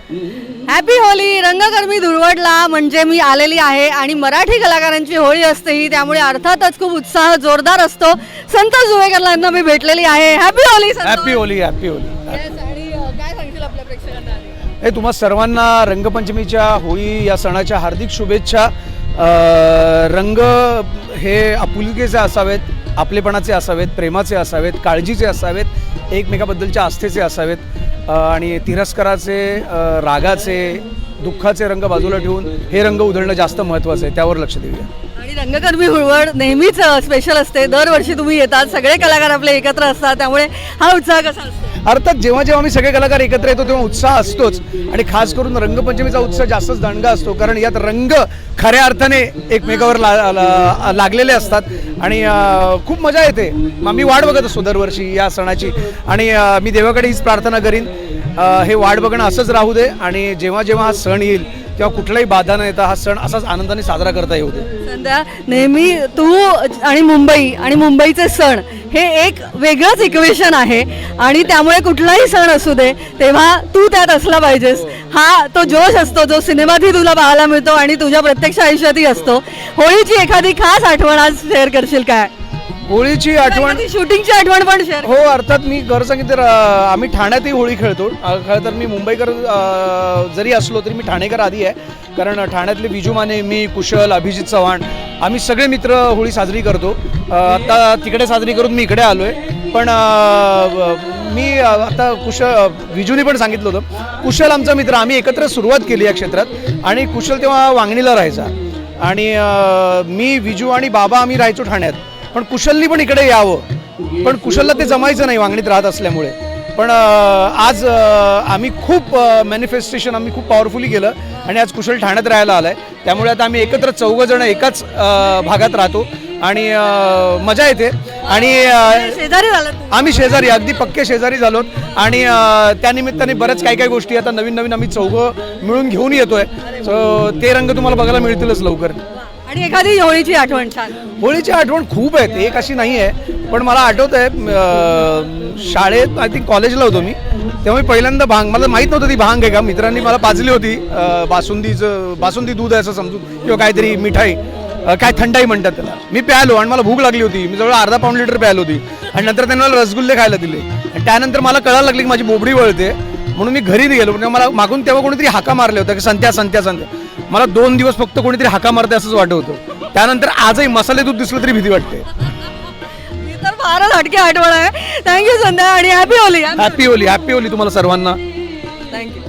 Happy Holy. रंगकर्मी धुळवडला म्हणजे मी आलेली आहे आणि मराठी कलाकारांची होळी असते ही, त्यामुळे अर्थातच खूप उत्साह जोरदार असतो. संतोष जुवेकरला यांना मी भेटलेली आहे. Happy Holy. Happy Holy. Happy Holy. आणि काय सांगशील आपल्या प्रेक्षकांना? हे तुम्हा सर्वांना रंगपंचमीच्या होळी या सणाच्या हार्दिक शुभेच्छा. रंग हे आपुलकीचे असावेत, आपलेपणाचे असावेत, प्रेमाचे असावेत, काळजीचे असावेत, एकमेकाबद्दलच्या आस्थेचे असावेत आणि तिरस्काराचे, रागाचे, दुःखाचे रंग बाजूला ठेवून हे रंग उधळणं जास्त महत्त्वाचं आहे. त्यावर लक्ष देऊया. आणि रंगकर्मी धुळवड नेहमीच स्पेशल असते. दरवर्षी तुम्ही येतात, सगळे कलाकार आपले एकत्र असतात, त्यामुळे हा उत्साह कसा असतो? अर्थात जेव्हा जेव्हा आम्ही सगळे कलाकार एकत्र येतो तेव्हा उत्साह असतोच आणि खास करून रंगपंचमीचा उत्साह जास्तच दांडगा असतो, कारण यात रंग खऱ्या अर्थाने एकमेकावर लागलेले असतात आणि खूप मजा येते. मी वाट बघत असतो दरवर्षी या सणाची आणि मी देवाकडे हीच प्रार्थना करीन, हे वाट बघणं असंच राहू दे आणि जेव्हा जेव्हा हा सण येईल तेव्हा कुठलाही बाधा न येता हा सण असाच आनंदाने साजरा करता येऊ दे. संध्या, नेहमी तू आणि मुंबई आणि मुंबईचे सण हे एक वेगळंच इक्वेशन आहे आणि त्यामुळे कुठलाही सण असू दे तेव्हा तू त्यात असला पाहिजेस. हा तो जोश असतो जो सिनेमातही तुला पाहायला मिळतो आणि तुझ्या प्रत्यक्ष आयुष्यातही असतो. होळीची एखादी खास आठवण आज शेअर करशील काय? होळीची आठवण, शूटिंगची आठवण पण शेअर. हो अर्थात. मी खरं सांगितलं, आम्ही ठाण्यातही होळी खेळतो. खरं तर मी मुंबईकर जरी असलो तरी मी ठाणेकर आधी आहे, कारण ठाण्यातले विजू माने, मी, कुशल, अभिजित चव्हाण आम्ही सगळे मित्र होळी साजरी करतो. आता तिकडे साजरी करून मी इकडे आलो आहे, पण मी आता विजूने पण सांगितलं होतं, कुशल आमचा मित्र, आम्ही एकत्र सुरुवात केली या क्षेत्रात आणि कुशल तेव्हा वांगणीला राहायचा आणि मी, विजू आणि बाबा आम्ही राहायचो ठाण्यात. पण कुशलनी पण इकडे यावं, पण कुशलला ते जमायचं नाही वांगणीत राहत असल्यामुळे. पण आज आम्ही खूप मॅनिफेस्टेशन आम्ही खूप पॉवरफुली केलं आणि आज कुशल ठाण्यात राहायला आलाय. त्यामुळे आता आम्ही एकत्र 4 जण एकाच भागात राहतो आणि मजा येते आणि शेजारी झालं. आम्ही शेजारी, अगदी पक्के शेजारी झालोत आणि त्यानिमित्ताने बऱ्याच काही काही गोष्टी आता नवीन नवीन आम्ही 4 मिळून घेऊन येतोय. सो ते रंग तुम्हाला बघायला मिळतीलच लवकर. आणि एखादी होळीची आठवण छान. होळीची आठवण खूप आहेत, एक अशी नाही आहे, पण मला आठवत आहे शाळेत आय थिंक कॉलेजला होतो मी, तेव्हा मी पहिल्यांदा भांग, मला माहीत नव्हतं ती भांग आहे का, मित्रांनी मला पाजली होती. बासुंदी दूध आहे असं समजून किंवा काहीतरी मिठाई, काय थंडाई म्हणतात त्याला. मी प्यायलो आणि मला भूक लागली होती. मी जवळ अर्धा पाऊण लिटर प्यायलो होती आणि नंतर त्यांनी मला रसगुल्ले खायला दिले आणि त्यानंतर मला कळायला लागली की माझी बोबडी वळते, म्हणून मी घरी गेलो. म्हणजे मला मागून तेव्हा कोणीतरी हाका मारले होत्या की संत्या संत्या संत्या. मला 2 दिवस फक्त कोणीतरी हाका मारते असंच वाटत होतं. त्यानंतर आजही मसाले दूध दिसलं तरी भीती वाटते. मी तर फारच हटके आठवण आहे. थँक्यू संध्या आणि happy Holy. Happy Holy. Happy Holy तुम्हाला सर्वांना. थँक्यू.